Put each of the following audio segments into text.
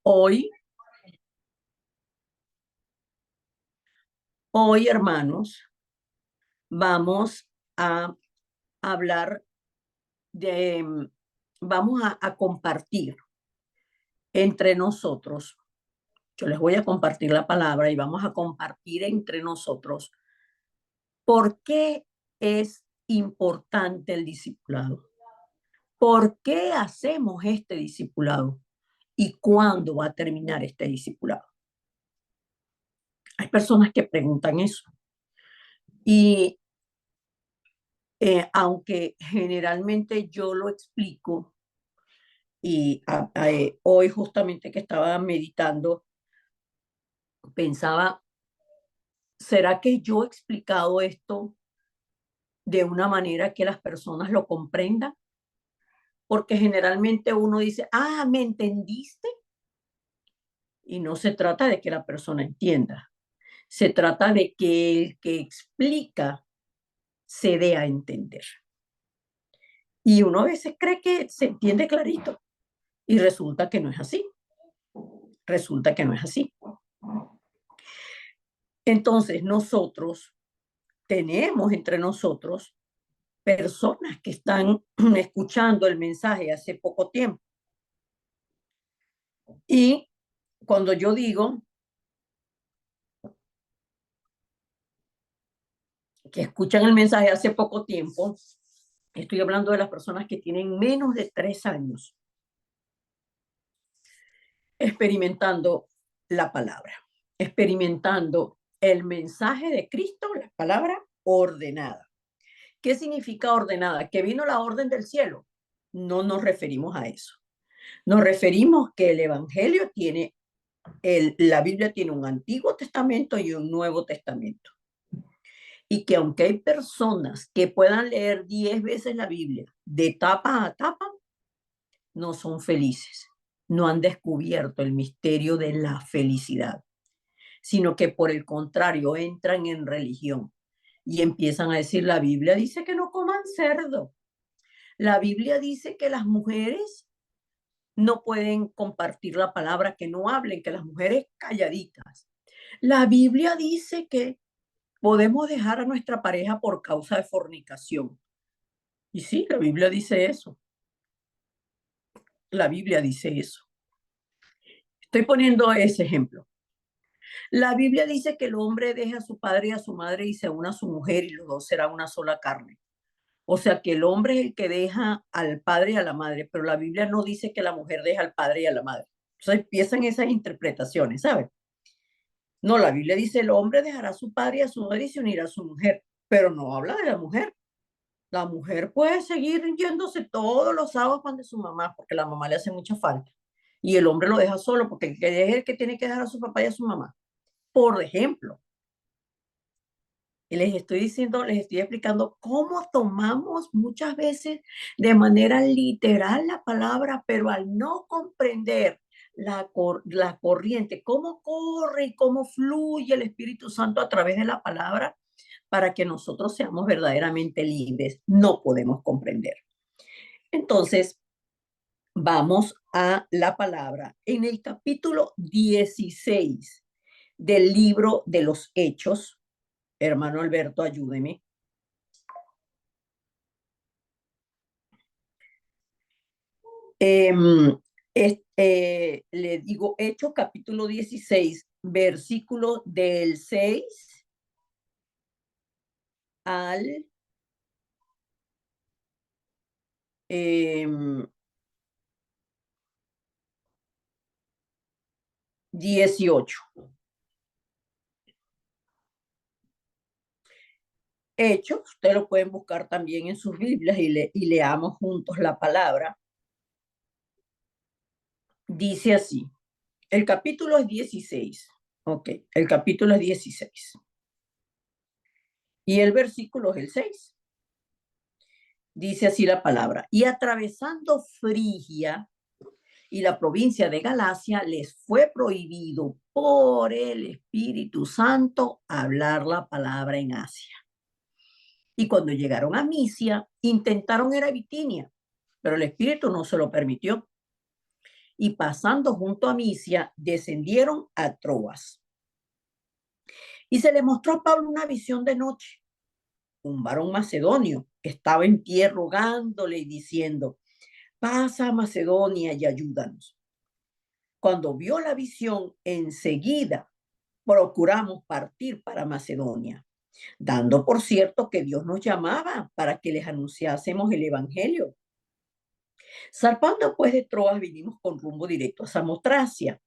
Hoy, hoy, hermanos, vamos a hablar de, vamos a compartir entre nosotros. Yo les voy a compartir la palabra y vamos a compartir entre nosotros por qué es importante el discipulado, por qué hacemos este discipulado y cuándo va a terminar este discipulado. Hay personas que preguntan eso y aunque generalmente yo lo explico y hoy justamente que estaba meditando, pensaba, ¿será que yo he explicado esto de una manera que las personas lo comprendan? Porque generalmente uno dice, ah, ¿me entendiste? Y no se trata de que la persona entienda, se trata de que el que explica se dé a entender. Y uno a veces cree que se entiende clarito y resulta que no es así, resulta que no es así. Entonces nosotros tenemos entre nosotros personas que están escuchando el mensaje hace poco tiempo. Y cuando yo digo que escuchan el mensaje hace poco tiempo, estoy hablando de las personas que tienen menos de 3 años experimentando la palabra, experimentando el mensaje de Cristo, la palabra ordenada. ¿Qué significa ordenada? ¿Que vino la orden del cielo? No nos referimos a eso. Nos referimos que el Evangelio tiene, la Biblia tiene un Antiguo Testamento y un Nuevo Testamento. Y que aunque hay personas que puedan leer 10 veces la Biblia de tapa a tapa, no son felices. No han descubierto el misterio de la felicidad, sino que por el contrario entran en religión y empiezan a decir, la Biblia dice que no coman cerdo. La Biblia dice que las mujeres no pueden compartir la palabra, que no hablen, que las mujeres calladitas. La Biblia dice que podemos dejar a nuestra pareja por causa de fornicación. Y sí, la Biblia dice eso. La Biblia dice eso. Estoy poniendo ese ejemplo. La Biblia dice que el hombre deja a su padre y a su madre y se une a su mujer y los dos serán una sola carne. O sea que el hombre es el que deja al padre y a la madre, pero la Biblia no dice que la mujer deja al padre y a la madre. Entonces empiezan esas interpretaciones, ¿sabes? No, la Biblia dice el hombre dejará a su padre y a su madre y se unirá a su mujer, pero no habla de la mujer. La mujer puede seguir yéndose todos los sábados donde su mamá, porque la mamá le hace mucha falta. Y el hombre lo deja solo porque es el que tiene que dejar a su papá y a su mamá. Por ejemplo, y les estoy diciendo, les estoy explicando cómo tomamos muchas veces de manera literal la palabra, pero al no comprender la corriente, cómo corre y cómo fluye el Espíritu Santo a través de la palabra para que nosotros seamos verdaderamente libres, no podemos comprender. Entonces, vamos a la palabra. En el capítulo 16 del libro de los Hechos, hermano Alberto, ayúdeme. Le digo Hechos capítulo 16, versículo del 6 al 18. Hechos, ustedes lo pueden buscar también en sus Biblias y leamos juntos la palabra. Dice así, el capítulo es 16. Ok, el capítulo es 16. Y el versículo es el 6. Dice así la palabra. Y atravesando Frigia y la provincia de Galacia, les fue prohibido por el Espíritu Santo hablar la palabra en Asia. Y cuando llegaron a Misia, intentaron ir a Bitinia, pero el Espíritu no se lo permitió. y pasando junto a Misia, descendieron a Troas. Y se le mostró a Pablo una visión de noche. Un varón macedonio estaba en pie rogándole y diciendo: pasa a Macedonia y ayúdanos. Cuando vio la visión, enseguida procuramos partir para Macedonia, dando por cierto que Dios nos llamaba para que les anunciásemos el evangelio. Zarpando pues de Troas, vinimos con rumbo directo a Samotracia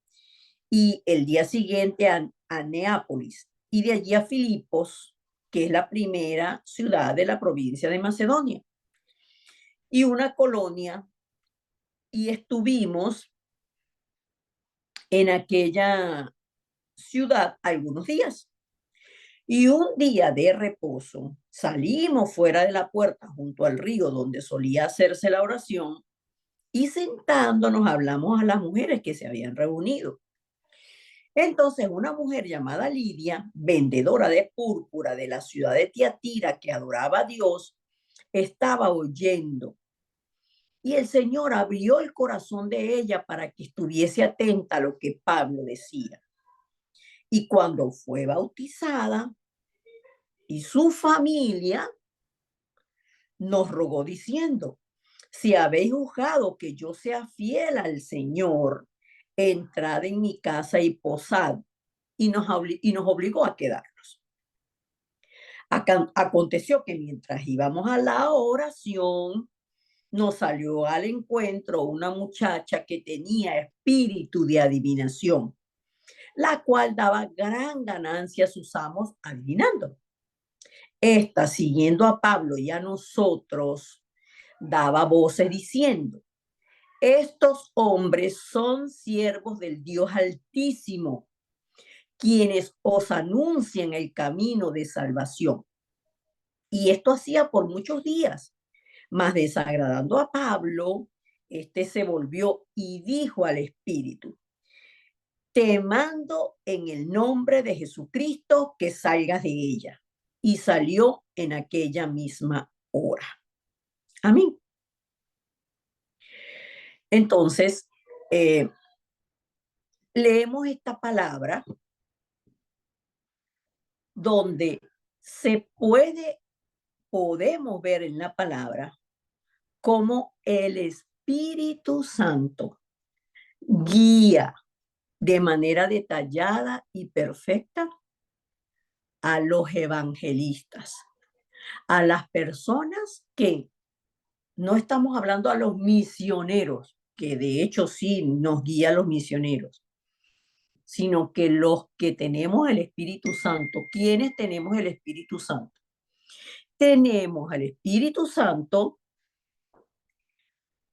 y el día siguiente a Neápolis y de allí a Filipos, que es la primera ciudad de la provincia de Macedonia, y una colonia, y estuvimos en aquella ciudad algunos días. Y un día de reposo salimos fuera de la puerta junto al río donde solía hacerse la oración y sentándonos hablamos a las mujeres que se habían reunido. Entonces una mujer llamada Lidia, vendedora de púrpura de la ciudad de Tiatira, que adoraba a Dios, estaba oyendo. Y el Señor abrió el corazón de ella para que estuviese atenta a lo que Pablo decía. Y cuando fue bautizada y su familia, nos rogó diciendo: si habéis juzgado que yo sea fiel al Señor, entrad en mi casa y posad. Y nos obligó a quedarnos. Aconteció que mientras íbamos a la oración, nos salió al encuentro una muchacha que tenía espíritu de adivinación, la cual daba gran ganancia a sus amos adivinando. Esta, siguiendo a Pablo y a nosotros, daba voces diciendo: estos hombres son siervos del Dios Altísimo, quienes os anuncian el camino de salvación. Y esto hacía por muchos días, mas desagradando a Pablo, este se volvió y dijo al espíritu: te mando en el nombre de Jesucristo que salgas de ella. Y salió en aquella misma hora. Amén. Entonces, leemos esta palabra donde podemos ver en la palabra cómo el Espíritu Santo guía de manera detallada y perfecta a los evangelistas, a las personas que no estamos hablando a los misioneros, que de hecho sí nos guía a los misioneros, sino que los que tenemos el Espíritu Santo. ¿Quiénes tenemos el Espíritu Santo? Tenemos al Espíritu Santo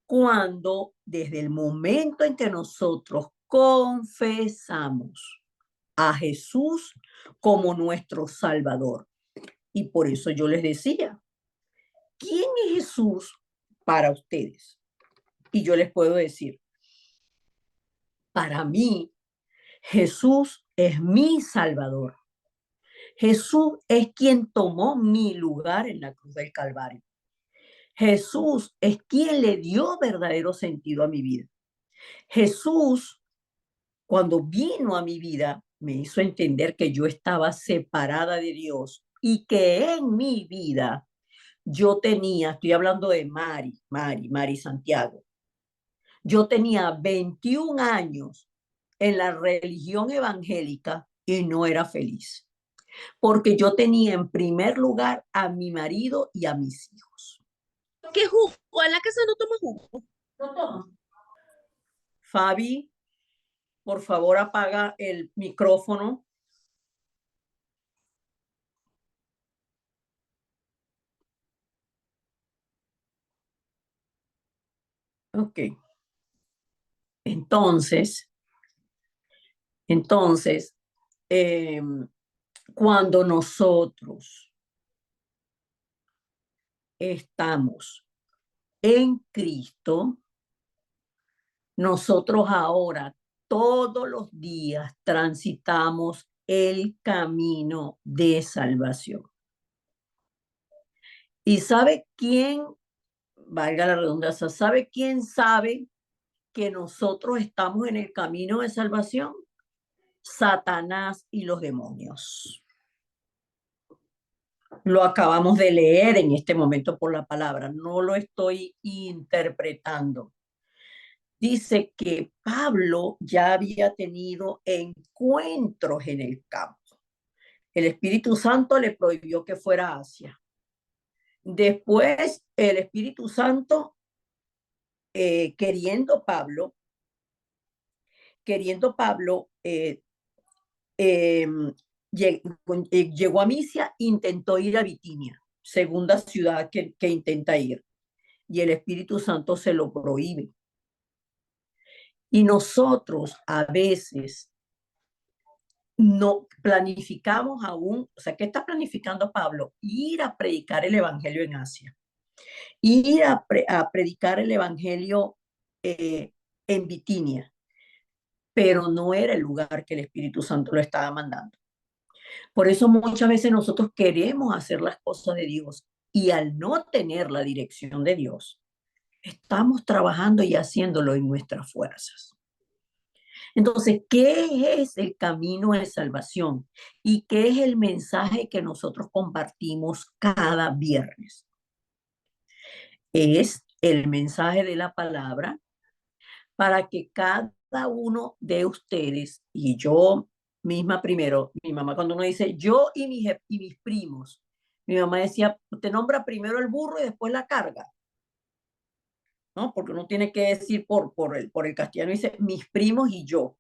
cuando desde el momento en que nosotros confesamos a Jesús como nuestro Salvador. Y por eso yo les decía, ¿quién es Jesús para ustedes? Y yo les puedo decir, para mí, Jesús es mi Salvador. Jesús es quien tomó mi lugar en la cruz del Calvario. Jesús es quien le dio verdadero sentido a mi vida. Jesús, cuando vino a mi vida, me hizo entender que yo estaba separada de Dios y que en mi vida yo tenía, estoy hablando de Mari Santiago, yo tenía 21 años en la religión evangélica y no era feliz, porque yo tenía en primer lugar a mi marido y a mis hijos. ¿Qué jugo? En la casa no toma jugo. No toma. Fabi, por favor, apaga el micrófono. Ok. Entonces, eh, cuando nosotros estamos en Cristo, nosotros ahora todos los días transitamos el camino de salvación. ¿Y sabe quién, valga la redundancia, sabe quién sabe que nosotros estamos en el camino de salvación? Satanás y los demonios. Lo acabamos de leer en este momento por la palabra, no lo estoy interpretando. Dice que Pablo ya había tenido encuentros en el campo. El Espíritu Santo le prohibió que fuera a Asia. Después, el Espíritu Santo, queriendo Pablo, eh, eh, llegó a Misia, intentó ir a Bitinia, segunda ciudad que intenta ir, y el Espíritu Santo se lo prohíbe. Y nosotros a veces no planificamos aún, o sea, ¿qué está planificando Pablo? Ir a predicar el Evangelio en Asia, ir a predicar el Evangelio en Bitinia, pero no era el lugar que el Espíritu Santo lo estaba mandando. Por eso muchas veces nosotros queremos hacer las cosas de Dios y al no tener la dirección de Dios, estamos trabajando y haciéndolo en nuestras fuerzas. Entonces, ¿qué es el camino de salvación? ¿Y qué es el mensaje que nosotros compartimos cada viernes? Es el mensaje de la palabra para que cada uno de ustedes, y yo misma primero, mi mamá cuando uno dice yo y mis primos, mi mamá decía, usted nombra primero el burro y después la carga, ¿no? Porque uno tiene que decir por el castellano, dice mis primos y yo.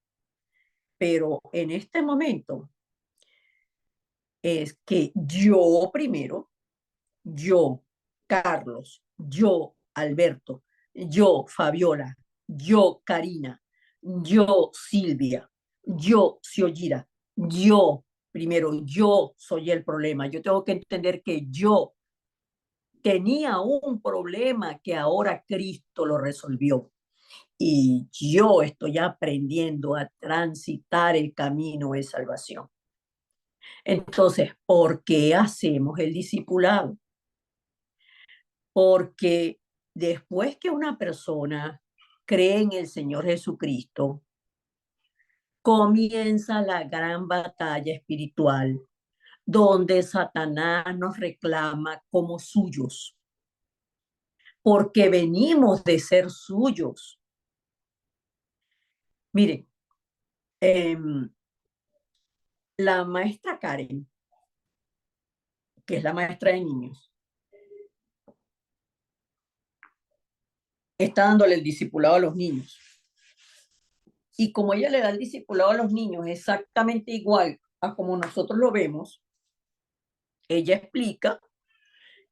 Pero en este momento es que yo primero, yo, Carlos, yo, Alberto, yo, Fabiola, yo, Karina, yo, Silvia, yo, Xiojira, yo, primero, yo soy el problema. Yo tengo que entender que yo tenía un problema que ahora Cristo lo resolvió. Y yo estoy aprendiendo a transitar el camino de salvación. Entonces, ¿por qué hacemos el discipulado? Porque después que una persona cree en el Señor Jesucristo, comienza la gran batalla espiritual donde Satanás nos reclama como suyos, porque venimos de ser suyos. Miren, la maestra Karen, que es la maestra de niños, está dándole el discipulado a los niños. Y como ella le da el discipulado a los niños exactamente igual a como nosotros lo vemos, ella explica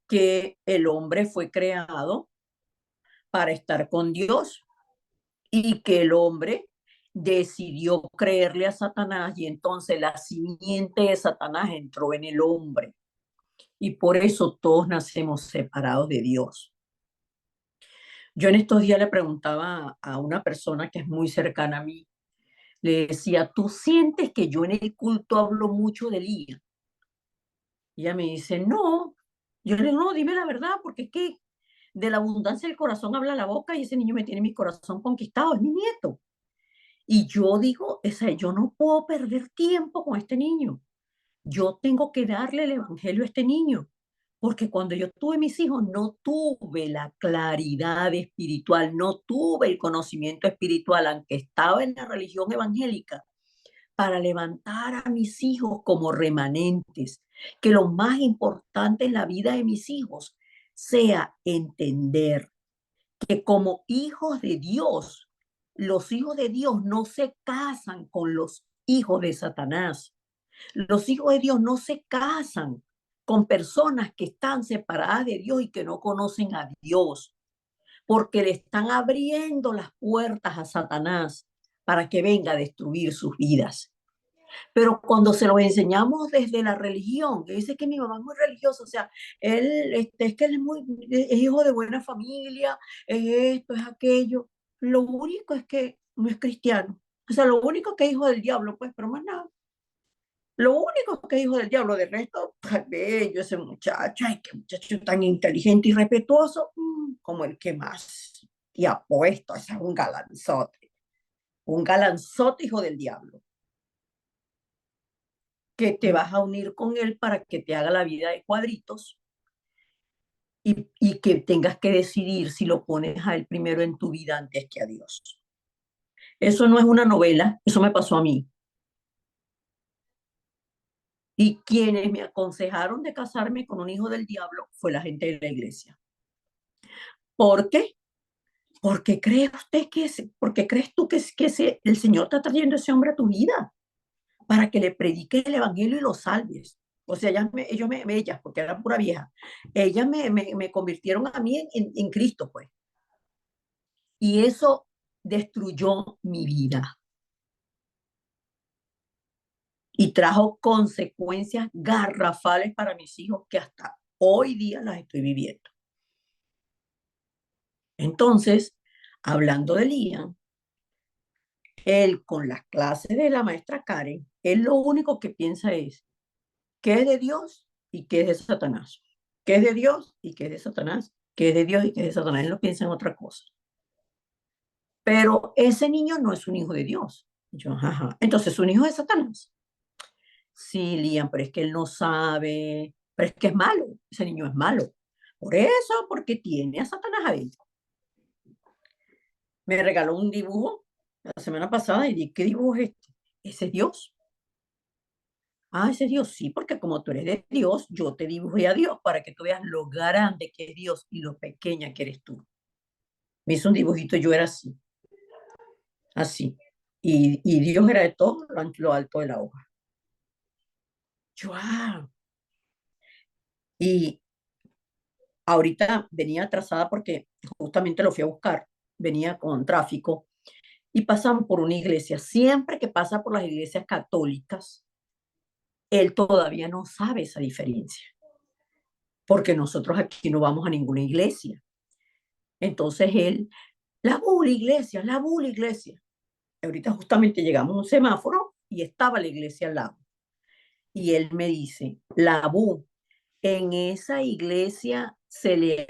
que el hombre fue creado para estar con Dios y que el hombre decidió creerle a Satanás y entonces la simiente de Satanás entró en el hombre y por eso todos nacemos separados de Dios. Yo en estos días le preguntaba a una persona que es muy cercana a mí, le decía, ¿tú sientes que yo en el culto hablo mucho de Elías? Y ella me dice, no. Yo le digo, no, dime la verdad, porque es que de la abundancia del corazón habla la boca y ese niño me tiene mi corazón conquistado, es mi nieto. Y yo digo, yo no puedo perder tiempo con este niño. Yo tengo que darle el evangelio a este niño, porque cuando yo tuve mis hijos no tuve la claridad espiritual, no tuve el conocimiento espiritual, aunque estaba en la religión evangélica, para levantar a mis hijos como remanentes, que lo más importante en la vida de mis hijos sea entender que como hijos de Dios, los hijos de Dios no se casan con los hijos de Satanás. Los hijos de Dios no se casan con personas que están separadas de Dios y que no conocen a Dios, porque le están abriendo las puertas a Satanás para que venga a destruir sus vidas. Pero cuando se los enseñamos desde la religión, que dice que mi mamá es muy religiosa, o sea, es que él es hijo de buena familia, es esto, es aquello. Lo único es que no es cristiano. O sea, lo único que es hijo del diablo, pues, pero más nada. Lo único que es hijo del diablo, de resto, pues, bello ese muchacho, ay, qué muchacho tan inteligente y respetuoso, como el que más. y apuesto, ese es un galanzote hijo del diablo, que te vas a unir con él para que te haga la vida de cuadritos y que tengas que decidir si lo pones a él primero en tu vida antes que a Dios. Eso no es una novela, eso me pasó a mí. Y quienes me aconsejaron de casarme con un hijo del diablo fue la gente de la iglesia. ¿Por qué? Porque cree usted porque crees tú que el Señor está trayendo a ese hombre a tu vida para que le prediques el evangelio y lo salves. O sea, ellas, porque eran pura vieja, ellas me convirtieron a mí en Cristo, pues. Y eso destruyó mi vida y trajo consecuencias garrafales para mis hijos que hasta hoy día las estoy viviendo. Entonces, hablando de Liam, él con las clases de la maestra Karen, él lo único que piensa es qué es de Dios y qué es de Satanás. ¿Qué es de Dios y qué es de Satanás? ¿Qué es de Dios y qué es de Satanás? Él no piensa en otra cosa. Pero ese niño no es un hijo de Dios. Yo, ajá. Entonces, ¿un hijo de Satanás? Sí, Liam, pero es que él no sabe, pero es que es malo, ese niño es malo. Por eso, porque tiene a Satanás adentro. Me regaló un dibujo la semana pasada y dije, ¿qué dibujo es este? Ese es Dios. Ah, ese es Dios, sí, porque como tú eres de Dios, yo te dibujé a Dios para que tú veas lo grande que es Dios y lo pequeña que eres tú. Me hizo un dibujito, yo era así, así. Y Dios era de todo lo alto de la hoja. Yo, y ahorita venía atrasada porque justamente lo fui a buscar, venía con tráfico y pasamos por una iglesia. Siempre que pasa por las iglesias católicas, él todavía no sabe esa diferencia, porque nosotros aquí no vamos a ninguna iglesia. Entonces él, la bula iglesia. Ahorita justamente llegamos a un semáforo y estaba la iglesia al lado. Y él me dice, la bu, en esa iglesia se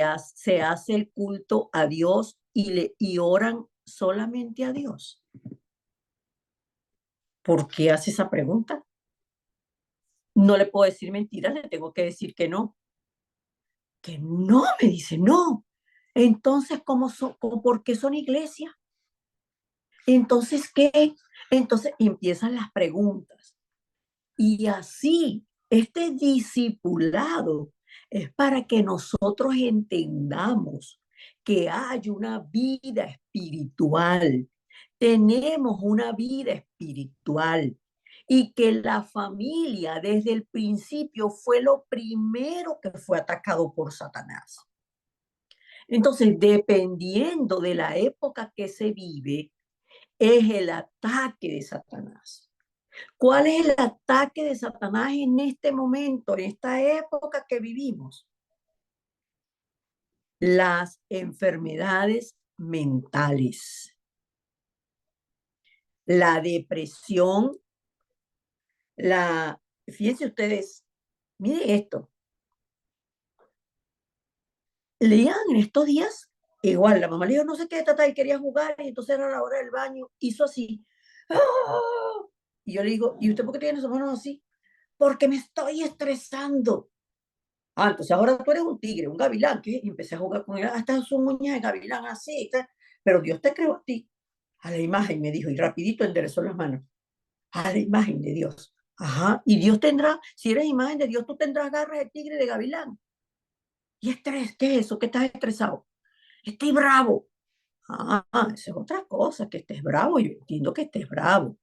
hace el culto a Dios y oran solamente a Dios. ¿Por qué hace esa pregunta? No le puedo decir mentiras, le tengo que decir que no. Que no, me dice, no. Entonces, ¿por qué son iglesias? Entonces, ¿qué? Entonces empiezan las preguntas. Y así, este discipulado es para que nosotros entendamos que hay una vida espiritual. Tenemos una vida espiritual y que la familia desde el principio fue lo primero que fue atacado por Satanás. Entonces, dependiendo de la época que se vive, es el ataque de Satanás. ¿Cuál es el ataque de Satanás en este momento, en esta época que vivimos? Las enfermedades mentales, la depresión, fíjense ustedes, miren esto, leían en estos días, igual la mamá le dijo, no sé qué, tata, y quería jugar, y entonces era la hora del baño, hizo así, ¡ah! Y yo le digo, ¿y usted por qué tiene sus manos así? Porque me estoy estresando. Ah, entonces ahora tú eres un tigre, un gavilán, ¿qué? Y empecé a jugar con él, ah, estas son uñas de gavilán, así, pero Dios te creó a ti, a la imagen, me dijo, y rapidito enderezó las manos, a la imagen de Dios. Ajá, y Dios tendrá, si eres imagen de Dios, tú tendrás garras de tigre y de gavilán. ¿Y estrés? ¿Qué es eso? ¿Qué estás estresado? Estoy bravo. Ah, esa es otra cosa, que estés bravo, yo entiendo que estés bravo.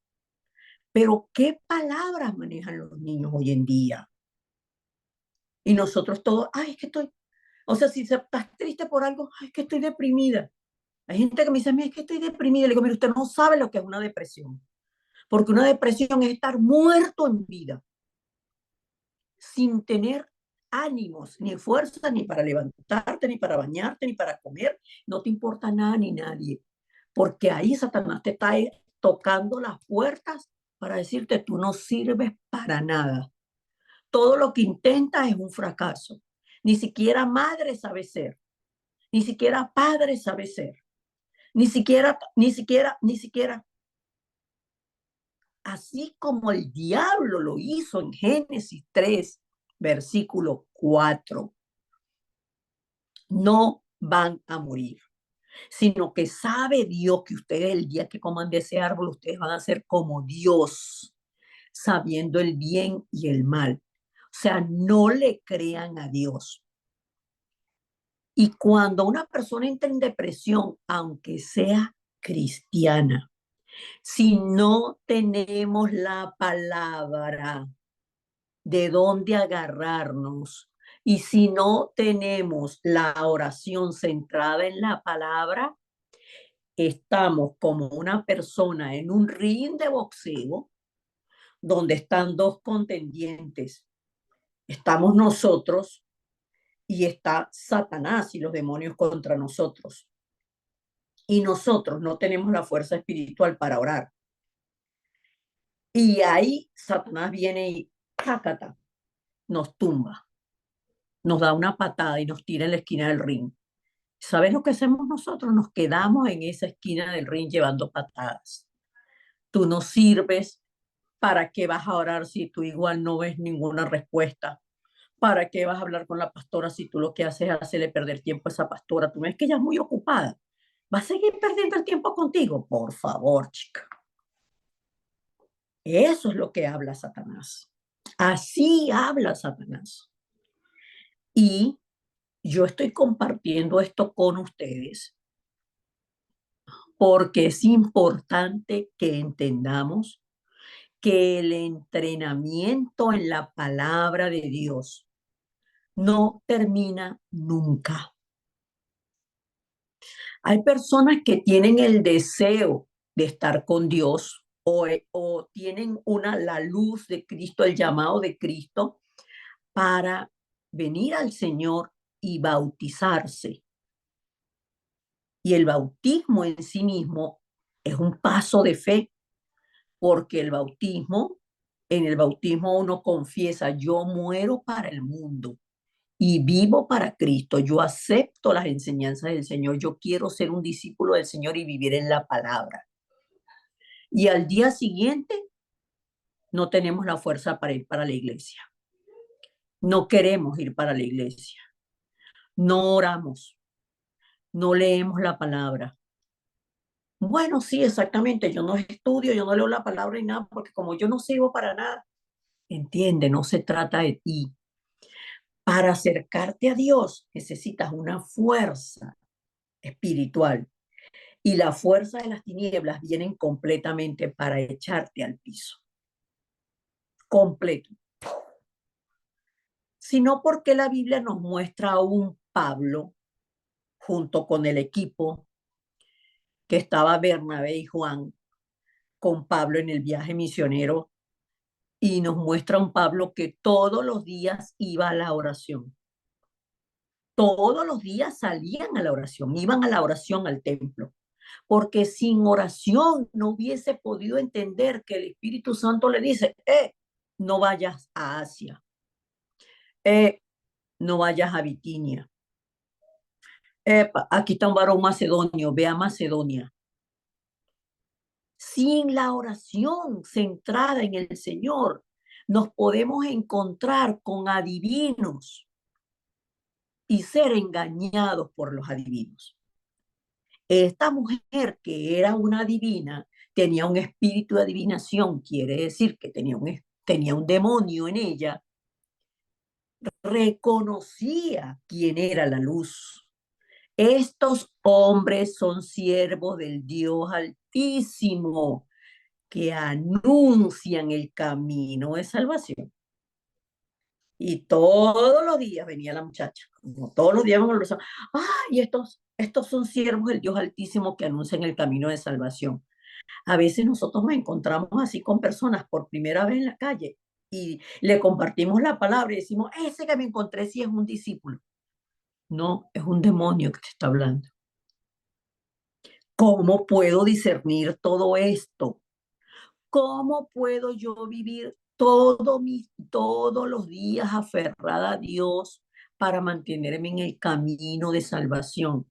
Pero ¿qué palabras manejan los niños hoy en día? Y nosotros todos, ay, es que estoy, o sea, si estás triste por algo, ay, es que estoy deprimida. Hay gente que me dice, mira, es que estoy deprimida. Le digo, mire, usted no sabe lo que es una depresión. Porque una depresión es estar muerto en vida, sin tener ánimos, ni fuerza, ni para levantarte, ni para bañarte, ni para comer. No te importa nada ni nadie. Porque ahí Satanás te está tocando las puertas para decirte, tú no sirves para nada. Todo lo que intentas es un fracaso. Ni siquiera madre sabe ser. Ni siquiera padre sabe ser. Ni siquiera. Así como el diablo lo hizo en Génesis 3, versículo 4, no van a morir, sino que sabe Dios que ustedes el día que coman de ese árbol, ustedes van a ser como Dios, sabiendo el bien y el mal. O sea, no le crean a Dios. Y cuando una persona entra en depresión, aunque sea cristiana, si no tenemos la palabra de dónde agarrarnos y si no tenemos la oración centrada en la palabra, estamos como una persona en un ring de boxeo donde están dos contendientes. Estamos nosotros y está Satanás y los demonios contra nosotros. Y nosotros no tenemos la fuerza espiritual para orar. Y ahí Satanás viene y ¡tácata! Nos tumba, nos da una patada y nos tira en la esquina del ring. ¿Sabes lo que hacemos nosotros? Nos quedamos en esa esquina del ring llevando patadas. Tú no sirves. ¿Para qué vas a orar si tú igual no ves ninguna respuesta? ¿Para qué vas a hablar con la pastora si tú lo que haces es hacerle perder tiempo a esa pastora? Tú ves que ella es muy ocupada. ¿Va a seguir perdiendo el tiempo contigo? Por favor, chica. Eso es lo que habla Satanás. Así habla Satanás. Y yo estoy compartiendo esto con ustedes porque es importante que entendamos que el entrenamiento en la palabra de Dios no termina nunca. Hay personas que tienen el deseo de estar con Dios o tienen la luz de Cristo, el llamado de Cristo para venir al Señor y bautizarse. Y el bautismo en sí mismo es un paso de fe, porque en el bautismo uno confiesa, yo muero para el mundo y vivo para Cristo. Yo acepto las enseñanzas del Señor. Yo quiero ser un discípulo del Señor y vivir en la palabra. Y al día siguiente no tenemos la fuerza para ir para la iglesia. No queremos ir para la iglesia. No oramos. No leemos la palabra. Bueno, sí, exactamente. Yo no estudio, yo no leo la palabra y nada, porque como yo no sirvo para nada, entiende, no se trata de ti. Para acercarte a Dios necesitas una fuerza espiritual y la fuerza de las tinieblas vienen completamente para echarte al piso, completo. Sino porque la Biblia nos muestra a un Pablo junto con el equipo que estaba Bernabé y Juan con Pablo en el viaje misionero y nos muestra a un Pablo que todos los días iba a la oración. Todos los días salían a la oración, iban a la oración al templo, porque sin oración no hubiese podido entender que el Espíritu Santo le dice, no vayas a Asia, no vayas a Bitinia, aquí está un varón macedonio, ve a Macedonia. Sin la oración centrada en el Señor, nos podemos encontrar con adivinos y ser engañados por los adivinos. Esta mujer que era una adivina tenía un espíritu de adivinación, quiere decir que tenía un demonio en ella, reconocía quién era la luz. Estos hombres son siervos del Dios Altísimo que anuncian el camino de salvación. Y todos los días venía la muchacha, como todos los días vamos a y estos son siervos del Dios Altísimo que anuncian el camino de salvación. A veces nosotros nos encontramos así con personas por primera vez en la calle y le compartimos la palabra y decimos, ese que me encontré sí es un discípulo. No, es un demonio que te está hablando. ¿Cómo puedo discernir todo esto? ¿Cómo puedo yo vivir todos los días aferrada a Dios para mantenerme en el camino de salvación?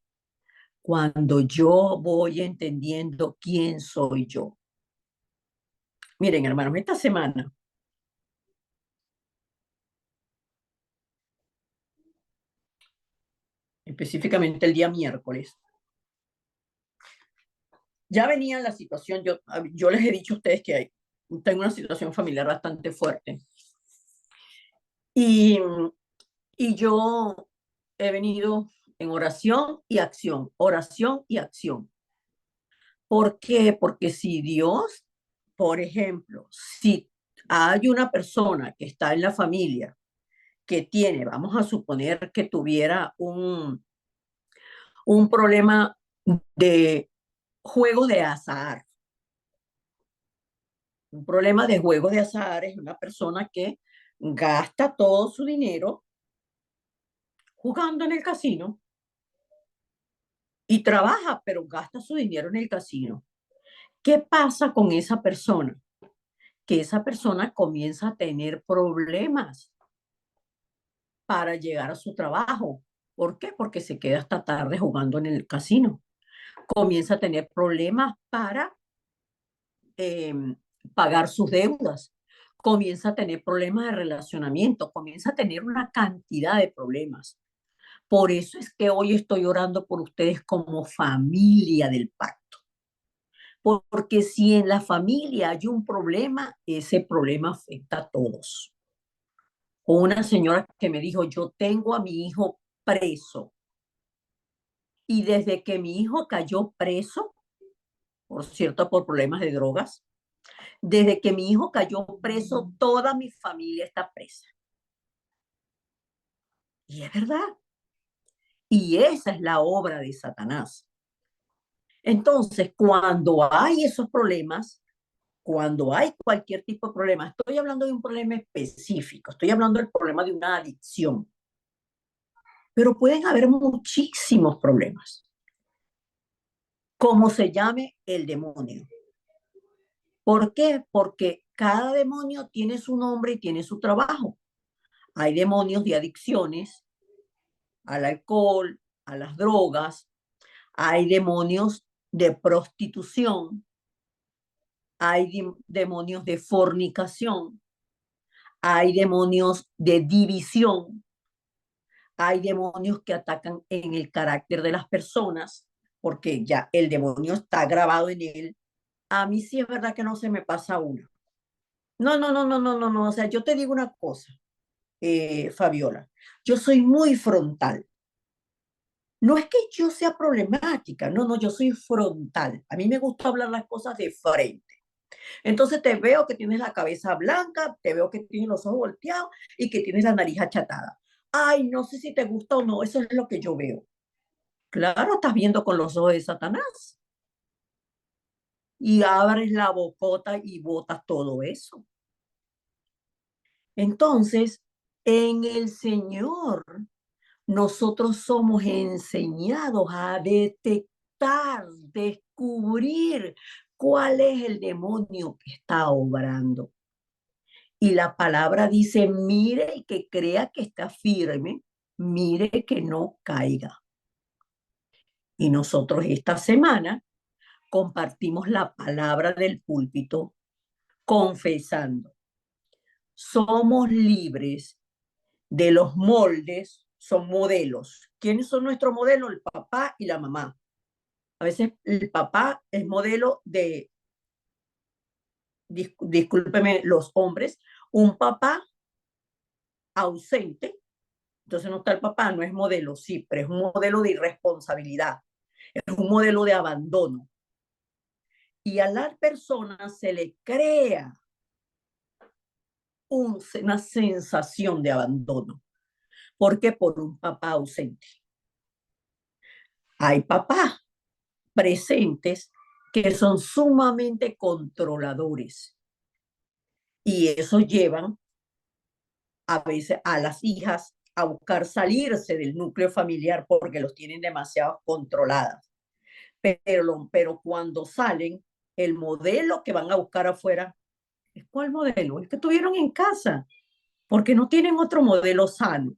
cuando yo voy entendiendo quién soy yo. Miren, hermanos, esta semana, específicamente el día miércoles, ya venía la situación, yo les he dicho a ustedes que tengo una situación familiar bastante fuerte. Y, y yo he venido en oración y acción, oración y acción. ¿Por qué? Porque si Dios, por ejemplo, si hay una persona que está en la familia que tiene, vamos a suponer que tuviera un problema de juego de azar. Un problema de juego de azar es una persona que gasta todo su dinero jugando en el casino y trabaja, pero gasta su dinero en el casino. ¿Qué pasa con esa persona? Que esa persona comienza a tener problemas para llegar a su trabajo. ¿Por qué? Porque se queda hasta tarde jugando en el casino. Comienza a tener problemas para eh, pagar sus deudas. Comienza a tener problemas de relacionamiento. Comienza a tener una cantidad de problemas. Por eso es que hoy estoy orando por ustedes como familia del pacto. Porque si en la familia hay un problema, ese problema afecta a todos. O una señora que me dijo, yo tengo a mi hijo preso. Y desde que mi hijo cayó preso, por cierto, por problemas de drogas, desde que mi hijo cayó preso, toda mi familia está presa. Y es verdad. Y esa es la obra de Satanás. Entonces, cuando hay esos problemas, cuando hay cualquier tipo de problema, estoy hablando de un problema específico, estoy hablando del problema de una adicción, pero pueden haber muchísimos problemas, como se llame el demonio. ¿Por qué? Porque cada demonio tiene su nombre y tiene su trabajo. Hay demonios de adicciones al alcohol, a las drogas, hay demonios de prostitución, hay demonios de fornicación, hay demonios de división, hay demonios que atacan en el carácter de las personas, porque ya el demonio está grabado en él. A mí sí es verdad que no se me pasa una. No, no, no, no, no, no, no. O sea, yo te digo una cosa, Fabiola. Yo soy muy frontal. No es que yo sea problemática, no, no, yo soy frontal. A mí me gusta hablar las cosas de frente. Entonces te veo que tienes la cabeza blanca, te veo que tienes los ojos volteados y que tienes la nariz achatada. Ay, no sé si te gusta o no, eso es lo que yo veo. Claro, estás viendo con los ojos de Satanás y abres la bocota y botas todo eso. Entonces, en el Señor, nosotros somos enseñados a detectar, descubrir cuál es el demonio que está obrando. Y la palabra dice, mire y que crea que está firme, mire que no caiga. Y nosotros esta semana compartimos la palabra del púlpito confesando. Somos libres de los moldes, son modelos. ¿Quiénes son nuestros modelos? El papá y la mamá. A veces el papá es modelo de, discúlpeme los hombres, un papá ausente. Entonces no está el papá, no es modelo, sí, pero es un modelo de irresponsabilidad, es un modelo de abandono. Y a la persona se le crea una sensación de abandono. ¿Por qué? Por un papá ausente. Hay papás presentes que son sumamente controladores y eso llevan a veces a las hijas a buscar salirse del núcleo familiar porque los tienen demasiado controladas. Pero cuando salen, el modelo que van a buscar afuera es cuál modelo, el que tuvieron en casa, porque no tienen otro modelo sano,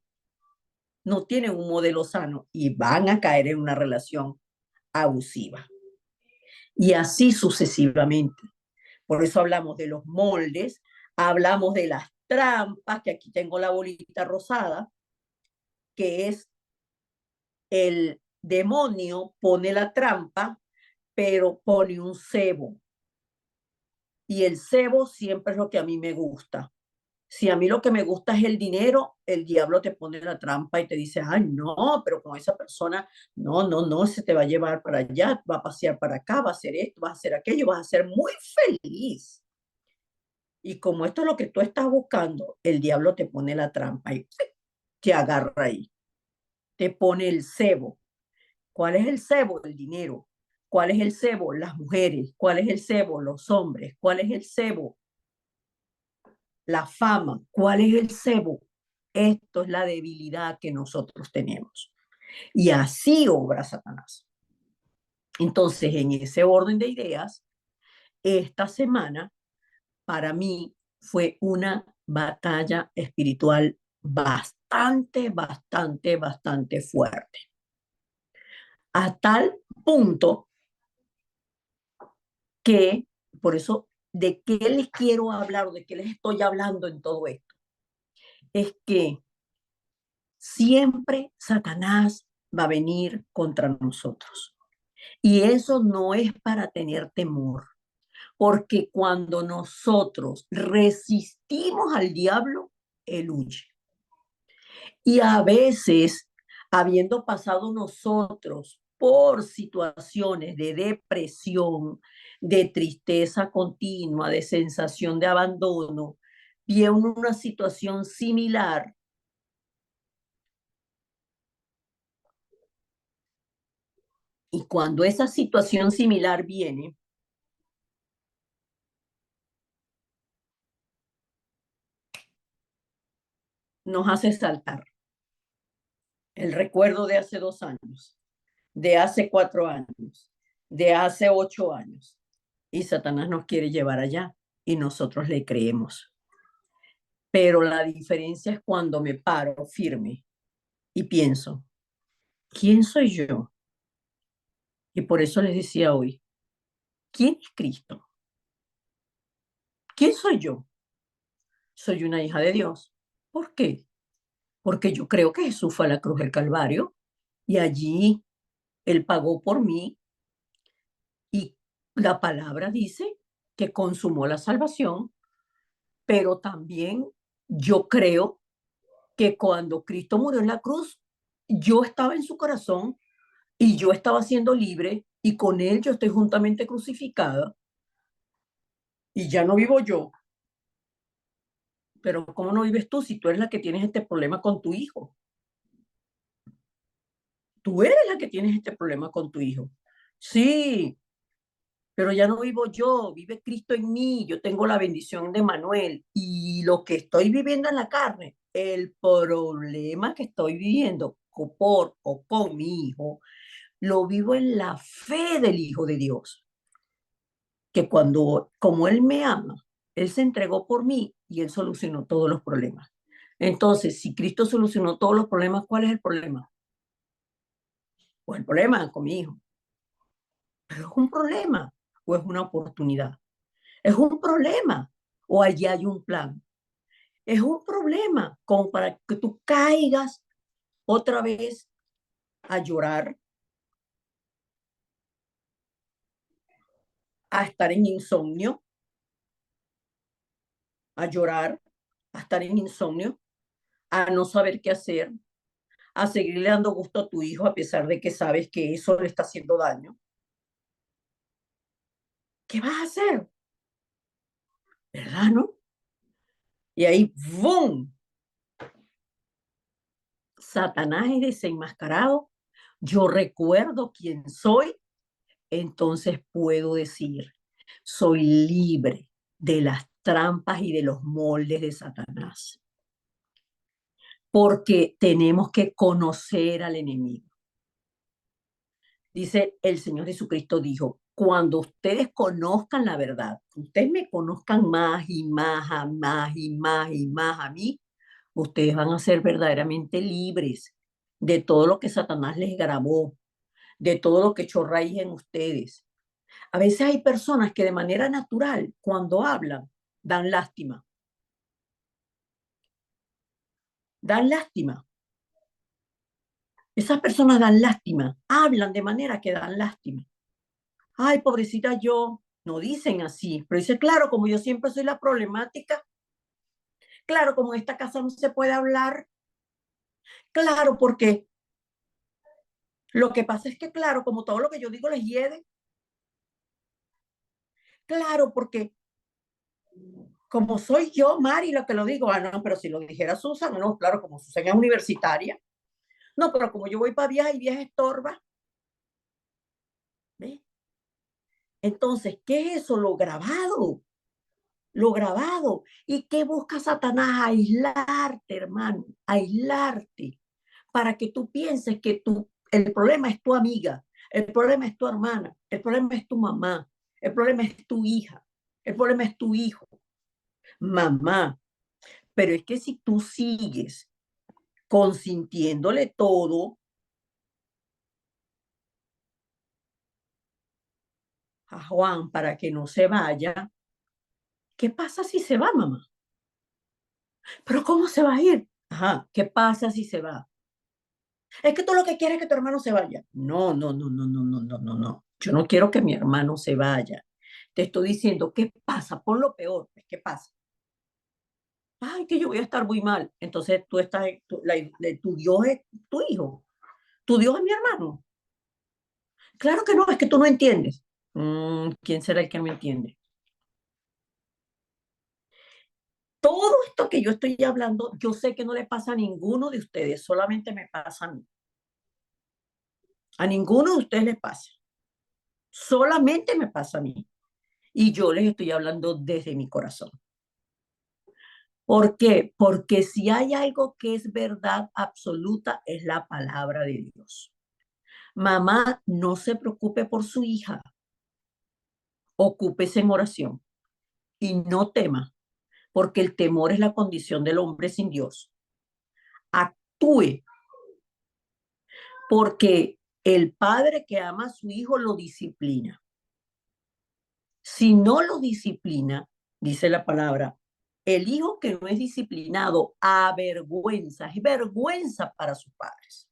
no tienen un modelo sano y van a caer en una relación abusiva. Y así sucesivamente. Por eso hablamos de los moldes, hablamos de las trampas, que aquí tengo la bolita rosada, que es el demonio pone la trampa, pero pone un cebo. Y el cebo siempre es lo que a mí me gusta. Si a mí lo que me gusta es el dinero, el diablo te pone la trampa y te dice, ay, no, pero con esa persona, no, no, no, se te va a llevar para allá, va a pasear para acá, va a hacer esto, va a hacer aquello, vas a ser muy feliz. Y como esto es lo que tú estás buscando, el diablo te pone la trampa y te agarra ahí, te pone el cebo. ¿Cuál es el cebo? El dinero. ¿Cuál es el cebo? Las mujeres. ¿Cuál es el cebo? Los hombres. ¿Cuál es el cebo? La fama. ¿Cuál es el cebo? Esto es la debilidad que nosotros tenemos. Y así obra Satanás. Entonces, en ese orden de ideas, esta semana para mí fue una batalla espiritual bastante fuerte. A tal punto que, por eso, ¿de qué les quiero hablar o de qué les estoy hablando en todo esto? Es que siempre Satanás va a venir contra nosotros. Y eso no es para tener temor, porque cuando nosotros resistimos al diablo, él huye. Y a veces, habiendo pasado nosotros por situaciones de depresión, de tristeza continua, de sensación de abandono, y en una situación similar, y cuando esa situación similar viene, nos hace saltar el recuerdo de hace 2 años, de hace 4 años, de hace 8 años. Y Satanás nos quiere llevar allá y nosotros le creemos. Pero la diferencia es cuando me paro firme y pienso, ¿quién soy yo? Y por eso les decía hoy, ¿quién es Cristo? ¿Quién soy yo? Soy una hija de Dios. ¿Por qué? Porque yo creo que Jesús fue a la cruz del Calvario y allí Él pagó por mí y la palabra dice que consumó la salvación, pero también yo creo que cuando Cristo murió en la cruz, yo estaba en su corazón y yo estaba siendo libre y con Él yo estoy juntamente crucificada y ya no vivo yo. Pero ¿cómo no vives tú si tú eres la que tienes este problema con tu hijo? Tú eres la que tienes este problema con tu hijo. Sí, pero ya no vivo yo, vive Cristo en mí, yo tengo la bendición de Manuel y lo que estoy viviendo en la carne, el problema que estoy viviendo por o con mi hijo, lo vivo en la fe del Hijo de Dios, que cuando, como Él me ama, Él se entregó por mí y Él solucionó todos los problemas. Entonces, si Cristo solucionó todos los problemas, ¿cuál es el problema? Pues el problema con mi hijo. Pero es un problema o es una oportunidad. Es un problema o allí hay un plan. Es un problema como para que tú caigas otra vez a llorar, a estar en insomnio, a llorar, a estar en insomnio, a no saber qué hacer, a seguirle dando gusto a tu hijo a pesar de que sabes que eso le está haciendo daño. ¿Qué vas a hacer? ¿Verdad, no? Y ahí, ¡boom! Satanás es desenmascarado. Yo recuerdo quién soy, entonces puedo decir, soy libre de las trampas y de los moldes de Satanás. Porque tenemos que conocer al enemigo. Dice el Señor Jesucristo dijo, cuando ustedes conozcan la verdad, ustedes me conozcan más y más, a más y más y más a mí, ustedes van a ser verdaderamente libres de todo lo que Satanás les grabó, de todo lo que echó raíz en ustedes. A veces hay personas que de manera natural, cuando hablan, dan lástima. Dan lástima. Esas personas dan lástima, hablan de manera que dan lástima. Ay, pobrecita yo, no dicen así, pero dice, claro, como yo siempre soy la problemática, claro, como en esta casa no se puede hablar, claro, porque lo que pasa es que, claro, como todo lo que yo digo les hiede, claro, porque como soy yo, Mari, lo que lo digo, no, pero si lo dijera Susan, no, claro, como Susan es universitaria, no, pero como yo voy para viajes y viajes estorba, ¿ves? Entonces, ¿qué es eso? Lo grabado. Lo grabado. ¿Y qué busca Satanás? Aislarte, hermano, aislarte, para que tú pienses que el problema es tu amiga, el problema es tu hermana, el problema es tu mamá, el problema es tu hija, el problema es tu hijo, mamá. Pero es que si tú sigues consintiéndole todo a Juan para que no se vaya, ¿qué pasa si se va, mamá? ¿Pero cómo se va a ir? Ajá, ¿qué pasa si se va? Es que tú lo que quieres es que tu hermano se vaya. No, no, no, no, no, no, no, no, no. Yo no quiero que mi hermano se vaya. Te estoy diciendo, ¿qué pasa? Por lo peor, pues, ¿qué pasa? Ay, que yo voy a estar muy mal. Entonces tú estás, tu Dios es tu hijo, tu Dios es mi hermano. Claro que no, es que tú no entiendes. ¿Quién será el que no entiende? Todo esto que yo estoy hablando, yo sé que no le pasa a ninguno de ustedes, solamente me pasa a mí. A ninguno de ustedes les pasa. Solamente me pasa a mí. Y yo les estoy hablando desde mi corazón. ¿Por qué? Porque si hay algo que es verdad absoluta, es la palabra de Dios. Mamá, no se preocupe por su hija, ocúpese en oración y no tema, porque el temor es la condición del hombre sin Dios. Actúe, porque el padre que ama a su hijo lo disciplina. Si no lo disciplina, dice la palabra, el hijo que no es disciplinado avergüenza, es vergüenza para sus padres.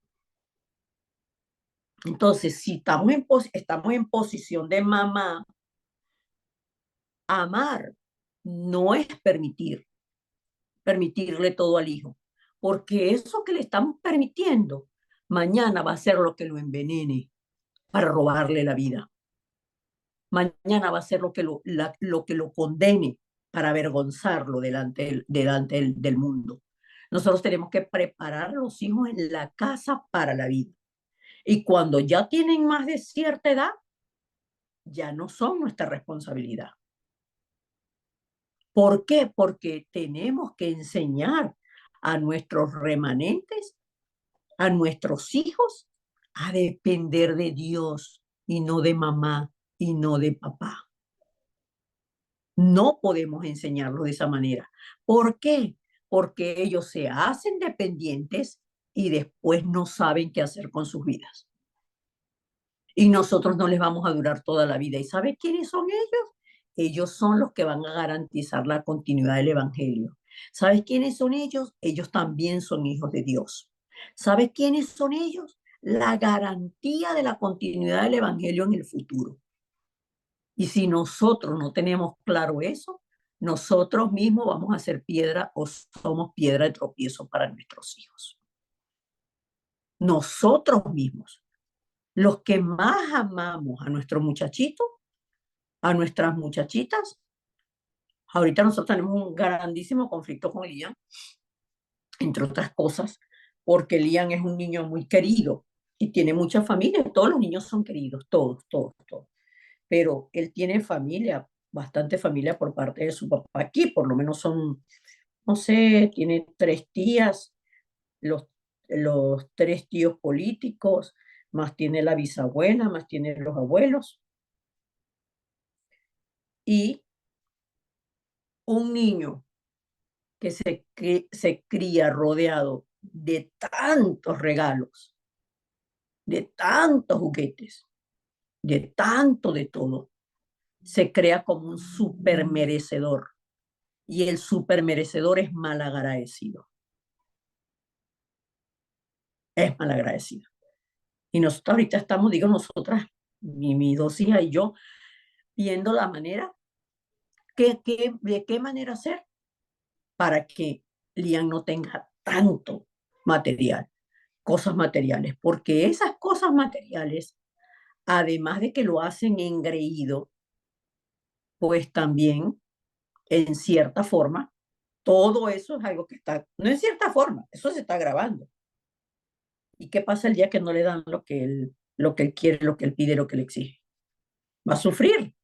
Entonces, si estamos en posición de mamá, amar no es permitirle todo al hijo, porque eso que le estamos permitiendo, mañana va a ser lo que lo envenene para robarle la vida. Mañana va a ser lo que lo condene para avergonzarlo delante del mundo. Nosotros tenemos que preparar a los hijos en la casa para la vida. Y cuando ya tienen más de cierta edad, ya no son nuestra responsabilidad. ¿Por qué? Porque tenemos que enseñar a nuestros remanentes, a nuestros hijos, a depender de Dios y no de mamá y no de papá. No podemos enseñarlos de esa manera. ¿Por qué? Porque ellos se hacen dependientes y después no saben qué hacer con sus vidas. Y nosotros no les vamos a durar toda la vida. ¿Y sabe quiénes son ellos? Ellos son los que van a garantizar la continuidad del Evangelio. ¿Sabes quiénes son ellos? Ellos también son hijos de Dios. ¿Sabes quiénes son ellos? La garantía de la continuidad del Evangelio en el futuro. Y si nosotros no tenemos claro eso, nosotros mismos vamos a ser piedra o somos piedra de tropiezo para nuestros hijos. Nosotros mismos, los que más amamos a nuestros muchachitos, a nuestras muchachitas. Ahorita nosotros tenemos un grandísimo conflicto con Liam, entre otras cosas, porque Liam es un niño muy querido y tiene mucha familia. Todos los niños son queridos, todos, todos, todos. Pero él tiene familia, bastante familia por parte de su papá aquí, por lo menos son, no sé, tiene 3 tías, los, los 3 tíos políticos, más tiene la bisabuela, más tiene los abuelos. Y un niño que se cría rodeado de tantos regalos, de tantos juguetes, de tanto de todo, se crea como un supermerecedor. Y el supermerecedor es malagradecido. Es malagradecido. Y nosotros ahorita estamos, digo nosotras, mis dos hijas y yo, viendo la manera, de qué manera hacer para que Lian no tenga tanto material, cosas materiales, porque esas cosas materiales, además de que lo hacen engreído, pues también, en cierta forma, todo eso es algo que está, no en cierta forma, eso se está grabando. ¿Y qué pasa el día que no le dan lo que él quiere, lo que él pide, lo que él exige? Va a sufrir,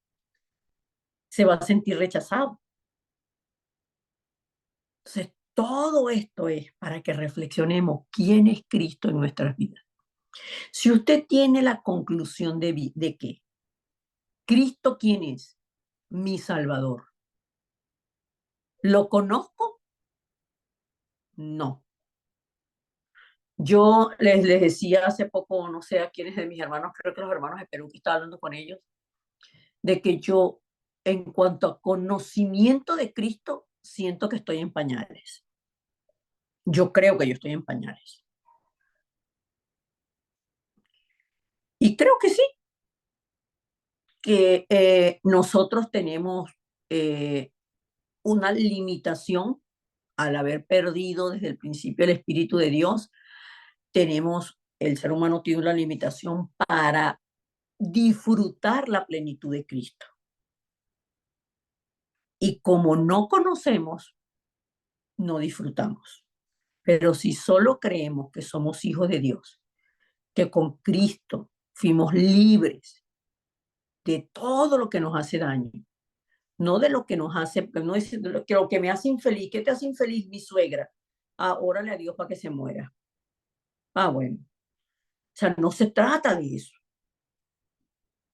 se va a sentir rechazado. Entonces, todo esto es para que reflexionemos quién es Cristo en nuestras vidas. Si usted tiene la conclusión de que Cristo quién es, mi Salvador, ¿lo conozco? No. Yo les decía hace poco, no sé a quiénes de mis hermanos, creo que los hermanos de Perú, que estaba hablando con ellos, de que yo, en cuanto a conocimiento de Cristo, siento que estoy en pañales. Yo creo que yo estoy en pañales. Y creo que sí, que nosotros tenemos eh, una limitación al haber perdido desde el principio el Espíritu de Dios. Tenemos, el ser humano tiene una limitación para disfrutar la plenitud de Cristo. Y como no conocemos, no disfrutamos. Pero si solo creemos que somos hijos de Dios, que con Cristo fuimos libres de todo lo que nos hace daño, no de lo que nos hace, no es lo que me hace infeliz. ¿Qué te hace infeliz? Mi suegra. Ah, órale a Dios para que se muera. Ah, bueno. O sea, no se trata de eso,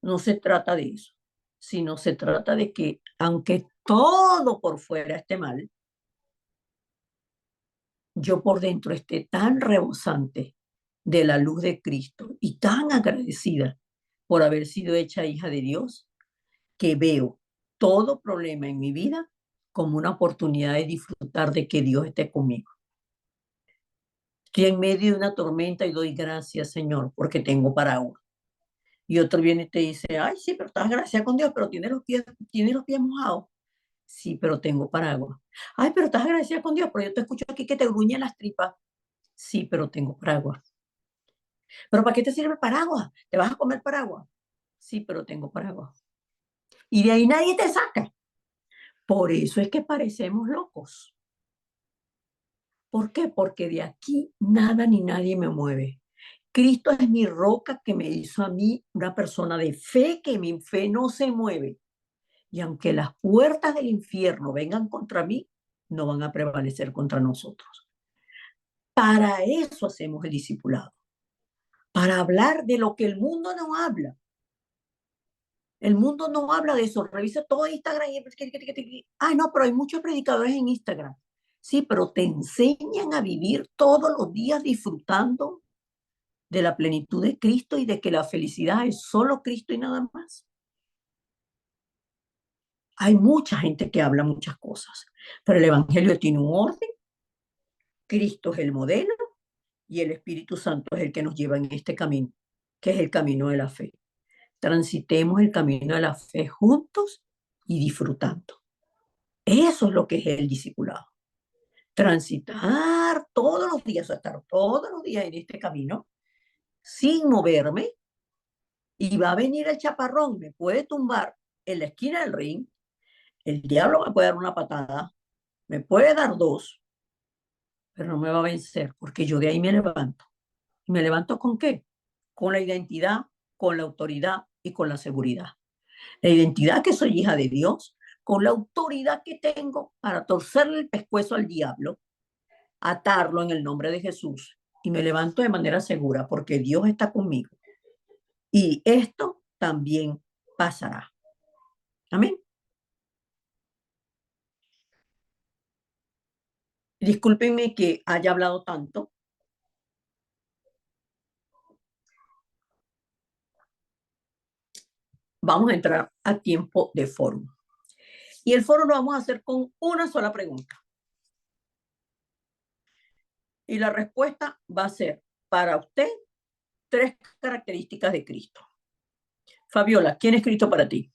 no se trata de eso, sino se trata de que aunque todo por fuera esté mal, yo por dentro esté tan rebosante de la luz de Cristo y tan agradecida por haber sido hecha hija de Dios, que veo todo problema en mi vida como una oportunidad de disfrutar de que Dios esté conmigo. Estoy en medio de una tormenta y doy gracias, Señor, porque tengo paraguas. Y otro viene y te dice, ay, sí, pero estás agradecida con Dios, pero tiene los pies mojados. Sí, pero tengo paraguas. Ay, pero estás agradecida con Dios, pero yo te escucho aquí que te gruñen las tripas. Sí, pero tengo paraguas. ¿Pero para qué te sirve el paraguas? ¿Te vas a comer paraguas? Sí, pero tengo paraguas. Y de ahí nadie te saca. Por eso es que parecemos locos. ¿Por qué? Porque de aquí nada ni nadie me mueve. Cristo es mi roca que me hizo a mí una persona de fe, que mi fe no se mueve. Y aunque las puertas del infierno vengan contra mí, no van a prevalecer contra nosotros. Para eso hacemos el discipulado, para hablar de lo que el mundo no habla. El mundo no habla de eso. Revisa todo Instagram y ay, no, pero hay muchos predicadores en Instagram. Sí, pero te enseñan a vivir todos los días disfrutando de la plenitud de Cristo y de que la felicidad es solo Cristo y nada más. Hay mucha gente que habla muchas cosas, pero el Evangelio tiene un orden. Cristo es el modelo y el Espíritu Santo es el que nos lleva en este camino, que es el camino de la fe. Transitemos el camino de la fe juntos y disfrutando. Eso es lo que es el discipulado. Transitar todos los días, o estar todos los días en este camino sin moverme, y va a venir el chaparrón, me puede tumbar en la esquina del ring, el diablo me puede dar una patada, me puede dar dos, pero no me va a vencer porque yo de ahí me levanto. ¿Y me levanto con qué? Con la identidad, con la autoridad y con la seguridad. La identidad que soy hija de Dios, con la autoridad que tengo para torcerle el pescuezo al diablo, atarlo en el nombre de Jesús y me levanto de manera segura porque Dios está conmigo. Y esto también pasará. Amén. Discúlpenme que haya hablado tanto, vamos a entrar a tiempo de foro. Y el foro lo vamos a hacer con una sola pregunta. Y la respuesta va a ser, para usted, 3 características de Cristo. Fabiola, ¿quién es Cristo para ti?